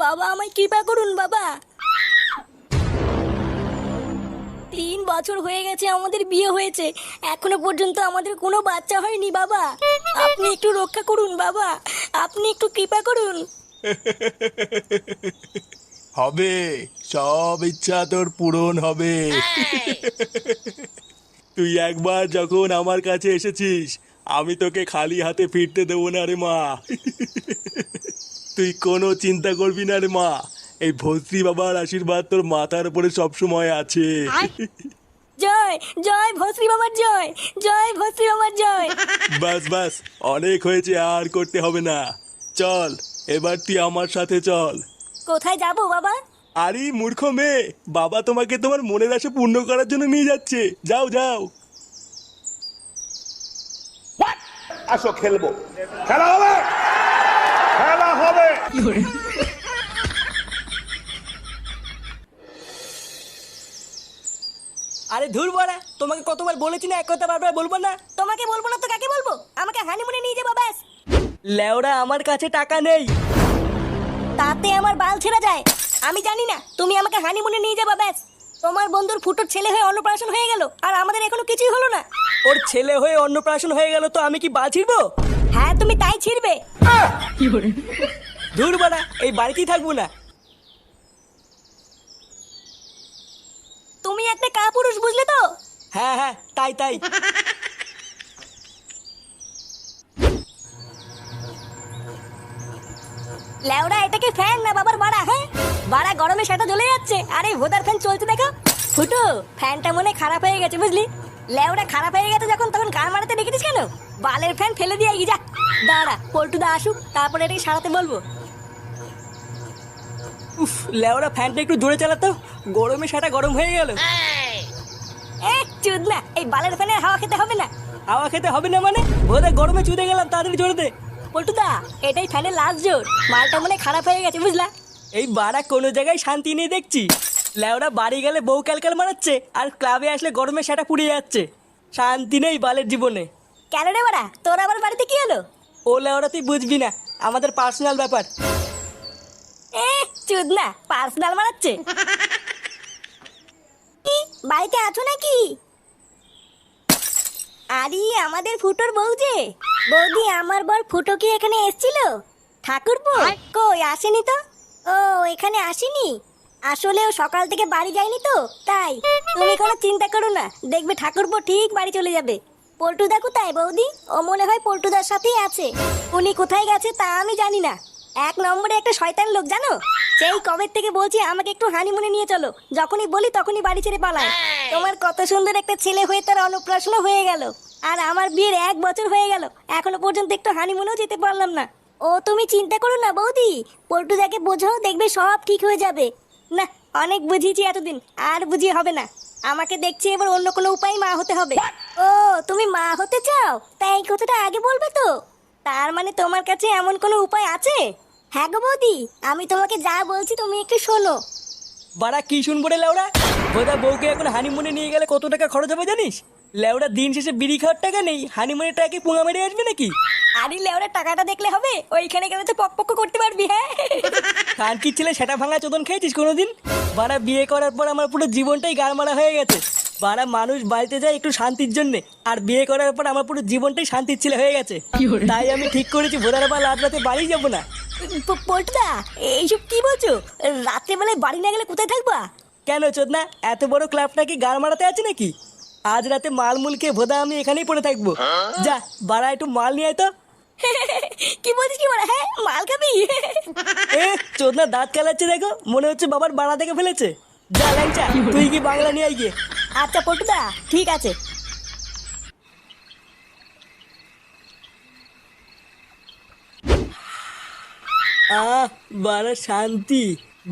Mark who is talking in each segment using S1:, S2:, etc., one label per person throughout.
S1: বাবা আমায় কৃপা করুন বাবা। 3 বছর হয়ে গেছে আমাদের বিয়ে হয়েছে, এখনো পর্যন্ত আমাদের কোনো বাচ্চা হয়নি বাবা। আপনি একটু রক্ষা করুন বাবা, আপনি একটু কৃপা করুন।
S2: হবে, সব ইচ্ছা তোর পূরণ হবে। তুই একবার যখন আমার কাছে এসেছিস, আমি তোকে খালি হাতে ফিরতে দেবো না রে মা। তুই কোনো চিন্তা করবি না রে মা, এই ভস্রী বাবার আশীর্বাদ তোর মাথার উপরে সবসময় আছে।
S1: জয় জয় ভস্রী বাবার জয়, জয় ভস্রী বাবার জয়।
S2: বাস বাস, অনেক হয়েছে, আর করতে হবে না। চল এবার তুই আমার সাথে চল।
S1: কোথায় যাব বাবা?
S2: আরে মূর্খ মেয়ে, বাবা তোমাকে তোমার মনের আশা পূর্ণ করার জন্য নিয়ে যাচ্ছে। যাও যাও।
S3: আসো খেলবো, খেলা হবে, খেলা হবে।
S4: আরে ধুর বড়া, তোমাকে কতবার বলেছি না এক কথা বারবার বলবো না।
S1: তোমাকে বলবো না তো কাকে বলবো? আমাকে হানিমুনে নিয়ে যাবো ব্যাস।
S4: লেওড়া আমার কাছে টাকা নেই।
S1: তাতে আমার বাল ছেড়ে যায়। আমি জানি না, তুমি আমাকে হানিমুনে নিয়ে যাবা ব্যাস। তোমার বন্ধুর ফুটোর ছেলে হয়ে অন্নপ্রাশন হয়ে গেল, আর আমাদের এখনো কিছুই হলো না।
S4: ওর ছেলে হয়ে অন্নপ্রাশন হয়ে গেল তো আমি কি বাল ছিড়বো?
S1: হ্যাঁ তুমি তাই ছিড়বে।
S4: ধুর বড়া, এই বাড়িতেই থাকবো না।
S1: তুমি একটা কাপুরুষ, বুঝলে তো?
S4: হ্যাঁ হ্যাঁ, তাই তাই।
S1: লেওড়া এটা কি ফ্যান না বাবার বাড়া? হ্যাঁ বাড়া, গরমে সেটা জ্বলে যাচ্ছে, আরে ভোদার ফ্যান চলছে দেখো। ফুটো, ফ্যানটা মনে হয় খারাপ হয়ে গেছে বুঝলি। লেওড়া খারাপ হয়ে গেছে যখন, তখন গান মারাতে রেখেছিস কেন? বালের ফ্যান ফেলে দিয়ে এগিয়ে যা। দাঁড়া পল্টুদা আসুক, তারপরে এটাকে সারাতে বলবো।
S4: উফ, লেওড়া ফ্যানটা একটু জোরে চালাতো, গরমে সেটা গরম হয়ে গেল।
S1: চুদ না, এই বালের ফ্যানের হাওয়া খেতে হবে না।
S4: হাওয়া খেতে হবে না মানে? বোধহয় গরমে চুদে গেলাম, তাড়াতাড়ি জোরে দে।
S1: পল্টুদা, এটাই ফ্যানের লাস্ট জোর, মালটা মনে হয় খারাপ হয়ে গেছে বুঝলা।
S4: এই বাড়া কোনো জায়গায় শান্তি নেই দেখছি। লেওড়া বাড়ি গেলে বউ ক্যালক্যাল মারাচ্ছে, আর ক্লাবে আসলে গরমে সেটা পুড়িয়ে যাচ্ছে। শান্তি নেই বালের জীবনে।
S1: কেন রে বাড়া, তোর আবার বাড়িতে কি হলো?
S4: ও লেওড়া তুই বুঝবি না, আমাদের পার্সোনাল ব্যাপার।
S1: চুদ না, পার্সোনাল মারাচ্ছে। কি, বাড়িতে আছো নাকি? আরে আমাদের ফুটোর বউ যে। বৌদি, আমার বর ফুটো কি এখানে এসেছিল? ঠাকুরপো কই আসেনি তো। ও এখানে আসেনি, আসলে ও সকাল থেকে বাড়ি যায়নি তো তাই। তুমি কোনো চিন্তা করো না, দেখবে ঠাকুরপো ঠিক বাড়ি চলে যাবে। পল্টুদা কোথায় বৌদি? ও মনে হয় পল্টুদার সাথেই আছে। উনি কোথায় গেছে তা আমি জানি না। 1 নম্বরে একটা শয়তান লোক জানো। সেই কবে থেকে বলছি আমাকে একটু হানিমুনে নিয়ে চলো, যখনই বলি তখনই বাড়ি ছেড়ে পালায়। তোমার কত সুন্দর একটা ছেলে হয়ে তার অন্নপ্রাশন হয়ে গেল, আর আমার বিয়ের 1 বছর হয়ে গেল, এখনো পর্যন্ত একটু হানিমুনেও যেতে পারলাম না। ও তুমি চিন্তা করো না বৌদি, পল্টুদাকে বোঝাও, দেখবে সব ঠিক হয়ে যাবে। না, অনেক বুঝিয়েছি এতদিন, আর বুঝিয়ে হবে না। আমাকে দেখছি এবার অন্য কোনো উপায় মা হতে হবে। ও তুমি মা হতে চাও, তাই এই কথাটা আগে বলবে তো। তার মানে তোমার কাছে এমন কোনো উপায় আছে? হ্যাঁ গো বৌদি, আমি তোমাকে যা বলছি তুমি একটু শোনো।
S4: বাড়া কি শুনবো রে লেওড়া? বোধা বউকে এখন হানিমুনে নিয়ে গেলে কত টাকা খরচ হবে জানিস? লেওড়া দিন শেষে বিড়ি খাওয়ার টাকা নেই, হানিমুনের টাকা কি পুঙা মেরে আসবে নাকি?
S1: আরে লেওরা, টাকাটা দেখলে হবে? ওইখানে গেলে তো পকপক করতে পারবি। হ্যাঁ
S4: কান কি ছেলে সেটা ভাঙা চোদন খেয়েছিস কোনোদিন? বাড়া বিয়ে করার পর আমার পুরো জীবনটাই গাড়মারা হয়ে গেছে। বাড়া মানুষ বাড়িতে যায় একটু শান্তির জন্যে, আর বিয়ে করার পর আমার পুরো জীবনটাই শান্তির ছেলে হয়ে গেছে। তাই আমি ঠিক করেছি ভোদার বা রাত রাতে বাড়ি যাবো না।
S1: পল্টুদা, এইসব কি বলছো? রাত্রেবেলায় বাড়ি না গেলে কোথায় থাকবা?
S4: কেন চোদনা, এত বড় ক্লাবটা কি গাড় মারাতে আছে নাকি? আজ রাতে মালমুল খেয়ে ভোদা আমি এখানেই পড়ে থাকবো। যা বাড়া একটু মাল নিয়ে আয় তো।
S1: কি বলছিস কি বলা? হ্যাঁ মাল খাবি?
S4: এ চোদনা দাঁত কেলাচ্ছে দেখো, মনে হচ্ছে বাবার বাড়া থেকে ফেলেছে। যা ল্যাংচা, তুই কি বাংলা নিয়ে আয় গিয়ে।
S1: আচ্ছা পল্টুদা, ঠিক আছে।
S4: বাড়া শান্তি।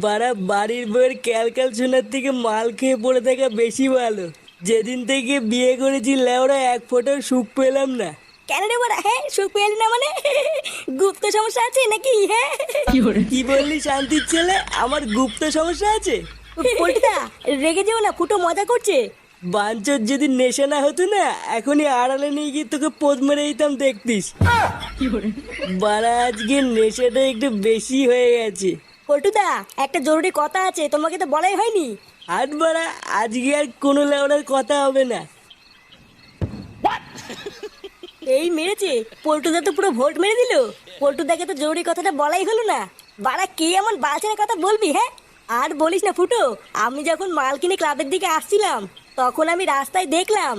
S4: বাড়া বাড়ির বইয়ের ক্যালক্যাল শোনার থেকে মাল খেয়ে পড়ে থাকা বেশি ভালো। যেদিন থেকে বিয়ে করেছি লেওরা 1 ফোঁটাও সুখ পেলাম না।
S1: কেন রে বড়া? হ্যাঁ সুখ পেলি না মানে? গুপ্ত সমস্যা আছে নাকি? হ্যাঁ
S4: কি বললি শান্তির ছেলে, আমার গুপ্ত সমস্যা আছে?
S1: পল্টুদা রেগে যেও না, ফুটো মজা করছে।
S4: বাঞ্চর যদি নেশা না হতো না, এখনই আড়ালে নিয়ে গিয়ে তোকে পোজ মেরে দিতাম দেখতিস। বাড়া আজকে নেশাটা একটু বেশি হয়ে গেছে।
S1: পল্টুদা, একটা জরুরি কথা আছে, তোমাকে তো বলাই হয়নি।
S4: আর বাড়া আজকে আর কোনো লেওড়ার কথা হবে না।
S1: এই মেরেছে, পল্টুদা তো পুরো ভোট মেরে দিল। পল্টুদাকে তো জরুরি কথাটা বলাই হলো না। বাড়া কে এমন বালছেনা কথা বলবি? হ্যাঁ, আর বলিস না ফুটো, আমি যখন মাল কিনে ক্লাবের দিকে আসছিলাম তখন আমি রাস্তায় দেখলাম।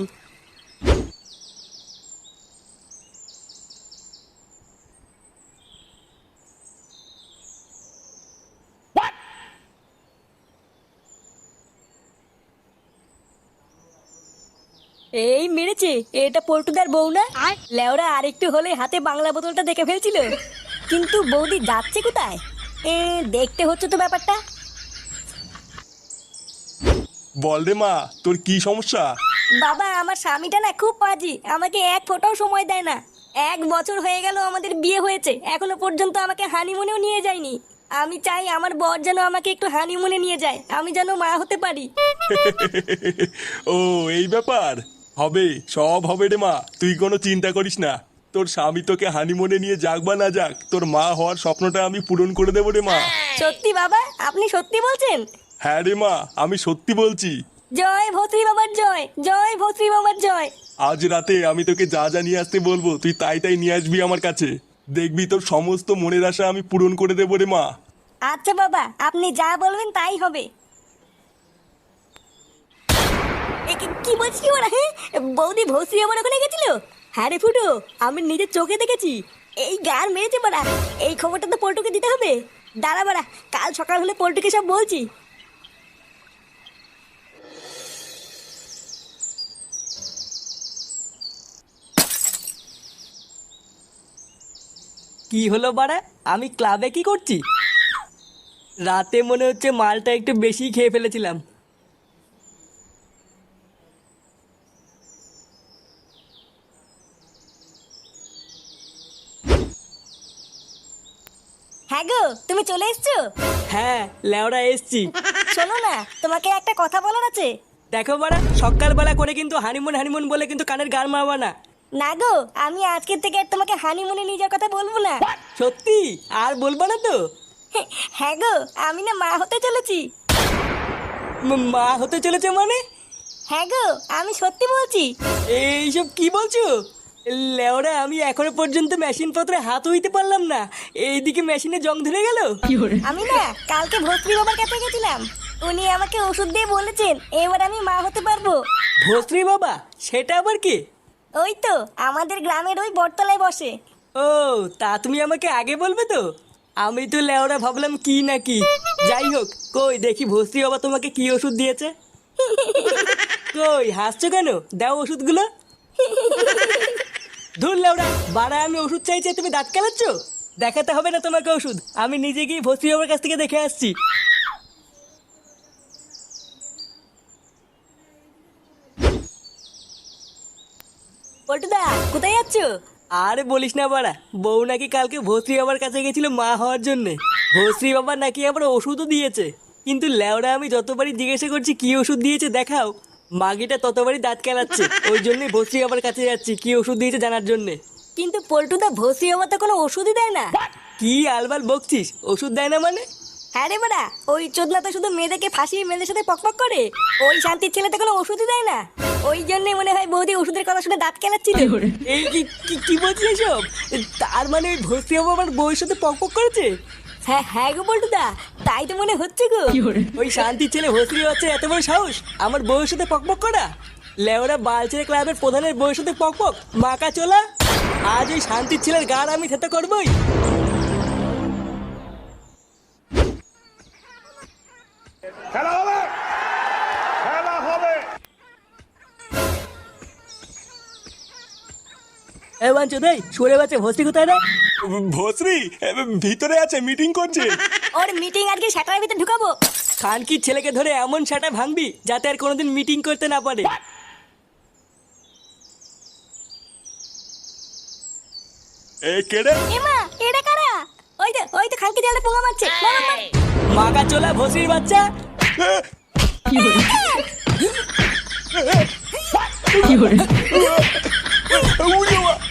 S1: এই মেরেছে, এটা পল্টুদার বউ না? লেওরা আরেকটু হলে হাতে বাংলা বোতলটা দেখে ফেলছিল। কিন্তু বৌদি যাচ্ছে কোথায়? দেখতে হচ্ছে তো ব্যাপারটা।
S2: বল রে মা, তোর কি সমস্যা?
S1: বাবা, আমার স্বামীটা না খুব পাজি, আমাকে এক ফোঁটাও সময় দেয় না। 1 বছর হয়ে গেল আমাদের বিয়ে হয়েছে, এখনো পর্যন্ত আমাকে হানিমুনেও নিয়ে যায়নি। আমি চাই আমার বর যেন আমাকে একটু হানিমুনে নিয়ে যায়, আমি যেন মা হতে পারি।
S2: ও এই ব্যাপার, হবে, সব হবে রে মা, তুই কোনো চিন্তা করিস না। তোর স্বামী তোকে হানিমুনে নিয়ে যাক বা না যাক, তোর মা হওয়ার স্বপ্নটা আমি পূরণ করে দেবো রে মা।
S1: সত্যি বাবা? আপনি সত্যি বলছেন?
S2: হ্যাঁ রে মা, আমি সত্যি বলছি।
S1: জয় ভত্রী বাবার জয়, জয় ভত্রী বাবার জয়।
S2: আজ রাতে আমি তোকে যা যা নিয়ে আসতে বলবো তুই তাই তাই নিয়ে আসবি আমার কাছে। দেখবি তোর সমস্ত মনের আশা আমি পূরণ করে দেবো রে মা।
S1: আচ্ছা বাবা, আপনি যা বলবেন তাই হবে। কি বলছিস ওরা? হ্যাঁ, বৌদি ভস্রী আমার ওখানে গেছিল? হ্যাঁ রে ফুটো, আমি নিজের চোখে দেখেছি। এই গার মেরেছে বাড়া, এই খবরটা তো পল্টুকে দিতে হবে। দাঁড়া বাড়া, কাল সকাল হলে পল্টুকে সব বলছি।
S4: কি হলো বাড়া, আমি ক্লাবে কি করছি? রাতে মনে হচ্ছে মালটা একটু বেশি খেয়ে ফেলেছিলাম।
S1: হ্যাঁ গো, তুমি চলে এসছো?
S4: হ্যাঁ লেওড়া এসছি।
S1: শোনো না, তোমাকে একটা কথা বলার আছে।
S4: দেখো বাড়া, সকালবেলা করে কিন্তু হানিমুন হানিমুন বলে কিন্তু কানের গান মারবা না।
S1: না গো, আমি আজকের থেকে আর তোমাকে হানিমুনে নিয়ে যাওয়ার কথা বলবো না।
S4: সত্যি আর বলবা না তো?
S1: হ্যাঁ গো, আমি না মা হতে চলেছি।
S4: মা হতে চলেছে মানে?
S1: হ্যাঁ গো, আমি সত্যি বলছি।
S4: এইসব কি বলছো? লেওরা, আমি এখনো পর্যন্ত মেশিন পত্রে হাত হইতে পারলাম না, এইদিকে মেশিনে জং ধরে গেল।
S1: আমি না কালকে ভস্রী বাবার কাছে গেছিলাম, উনি আমাকে ওষুধ দিয়ে বলেছেন এবার আমি মা হতে পারবো।
S4: ভস্রী বাবা? সেটা আবার কি?
S1: ওই তো আমাদের গ্রামের ওই বটতলায় বসে।
S4: ও, তা তুমি আমাকে আগে বলবে তো, আমি তো লেওরা ভাবলাম কি না কি। যাই হোক, কই দেখি ভস্রী বাবা তোমাকে কি ওষুধ দিয়েছে। কই হাসছো কেন? দাও ওষুধগুলো। ধুর লেওরা, বাড়া আমি ওষুধ চাইছি তুমি দাঁত কেলাচ্ছ? দেখাতে হবে না তোমাকে ওষুধ, আমি নিজে গিয়ে ভস্রী বাবার কাছ থেকে দেখে আসছি।
S1: পল্টুদা, কোথায় যাচ্ছ?
S4: আরে বলিস না বাড়া, বউ নাকি কালকে ভস্রী বাবার কাছে গেছিল মা হওয়ার জন্যে। ভস্রী বাবা নাকি আবার ওষুধও দিয়েছে, কিন্তু লেওরা আমি যতবারই জিজ্ঞাসা করছি কি ওষুধ দিয়েছে দেখাও, মাগিটা ততবারই দাঁত কেলাচ্ছে। ওই জন্যই ভস্রী বাবার কাছে যাচ্ছি কি ওষুধ দিয়েছে জানার জন্যে।
S1: কিন্তু পল্টুদা, ভস্রী বাবা তো কোনো ওষুধই দেয় না।
S4: কি আলবাল বকছিস? ওষুধ দেয় না মানে?
S1: হ্যাঁ রে বাড়া, ওই চোদনা তো শুধু মেয়েদেরকে ফাঁসিয়ে মেয়েদের সাথে পকপক করে। ওই শান্তির ছেলে তো কোনো ওষুধই দেয় না। ওই জন্যই মনে হয় বৌদি ওষুধের কথা শুনে দাঁত কেলাচ্ছিল।
S4: এই কি বলছিস এসব? তার মানে ওই ভস্রী বাবা আমার বউয়ের সাথে পকপক করেছে?
S1: হ্যাঁ হ্যাঁ গো পল্টুদা, তাই তো মনে হচ্ছে গো।
S4: ওই শান্তির ছেলে ভস্রী হচ্ছে এত বড় সাহস আমার বউয়ের সাথে পকপক করা? লেওরা বালছেড়ে ক্লাবের প্রধানের বউয়ের সাথে পকপক, মাকা চোলা। আজ ওই শান্তির ছেলের গাড় আমি থেতে করবই।
S3: খেলা হবে, খেলা হবে।
S4: এ বাঞ্চো দেই, সরে বাচ্চা ভস্রী কোথায় রে?
S2: ভস্রী ভিতরে আছে, মিটিং করছে।
S1: ওর মিটিং আজকে সেটার ভিতরে ঢুকাবো।
S4: খানকির ছেলেকে ধরে এমন সেটা ভাঙবি যাতে আর কোনোদিন মিটিং করতে না পারে।
S2: এ কেড়ে
S1: এমা, এটা কারা? ওই তো খানকি জালে পোঙা মারছে। মার, মার, মার।
S4: মাকা চোলা ভস্রীর বাচ্চা।
S2: উড়ে বাবা।